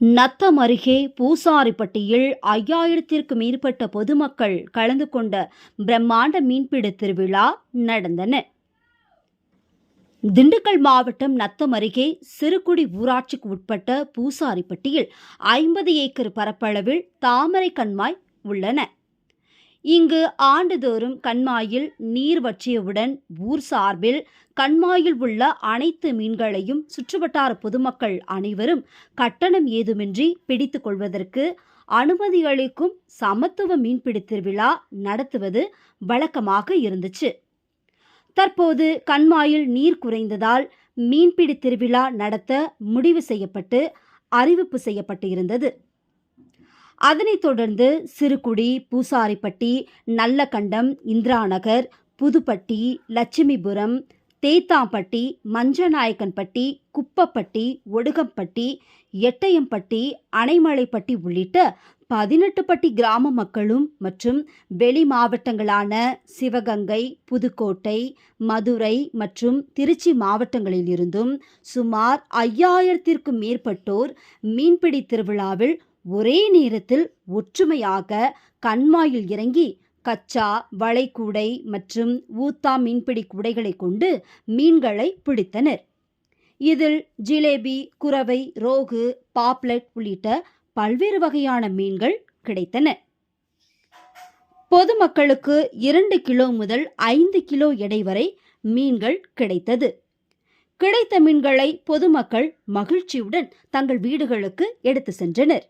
நத்தம் அருகே பூசாரிப்பட்டியில் 5000த்திற்கும் மேற்பட்ட பொதுமக்கள் கலந்து கொண்ட பிரம்மாண்ட மீன்பிடி திருவிழா நடந்தன. திண்டுக்கல் மாவட்டம் நத்தம் அருகே சிறுகுடி ஊராட்சிக்கு உட்பட்ட பூசாரிப்பட்டியில் 50 ஏக்கர் பரப்பளவில் தாமரை கண்மாய் உள்ளன. இங்கு ஆண்டுதோறும் கண்மாயில் நீர் வற்றியவுடன் ஊர் சார்பில் கண்மாயில் உள்ள அனைத்து மீன்களையும் சுற்றுவட்டார பொதுமக்கள் அனைவரும் கட்டணம் ஏதுமின்றி பிடித்துக் கொள்வதற்கு அனுமதி அளிக்கும் சமத்துவ மீன்பிடி திருவிழா நடத்துவது வழக்கமாக இருந்துச்சு. தற்போது கண்மாயில் நீர் குறைந்ததால் மீன்பிடி திருவிழா நடத்த முடிவு செய்யப்பட்டு அறிவிப்பு செய்யப்பட்டு இருந்தது. அதனைத் தொடர்ந்து சிறுகுடி, பூசாரிப்பட்டி, நல்லகண்டம், இந்திராநகர், புதுப்பட்டி, லட்சுமிபுரம், தேத்தாம்பட்டி, மஞ்சநாயக்கன்பட்டி, குப்பப்பட்டி, ஒடுகம்பட்டி, எட்டயம்பட்டி, அணைமலைப்பட்டி உள்ளிட்ட 18 பட்டி கிராம மக்களும் மற்றும் வெளி மாவட்டங்களான சிவகங்கை, புதுக்கோட்டை, மதுரை மற்றும் திருச்சி மாவட்டங்களில் இருந்தும் சுமார் 5000த்திற்கும் மேற்பட்டோர் மீன்பிடி திருவிழாவில் ஒரே நேரத்தில் ஒற்றுமையாக கண்மாயில் இறங்கி கச்சா, வளைக்கூடை மற்றும் ஊத்தா மீன்பிடி கூடைகளை கொண்டு மீன்களை பிடித்தனர். இதில் ஜிலேபி, குரவை, ரோகு, பாப்லெட் உள்ளிட்ட பல்வேறு வகையான மீன்கள் கிடைத்தன. பொதுமக்களுக்கு 2 கிலோ முதல் 5 கிலோ எடை வரை மீன்கள் கிடைத்தது. கிடைத்த மீன்களை பொதுமக்கள் மகிழ்ச்சியுடன் தங்கள் வீடுகளுக்கு எடுத்து சென்றனர்.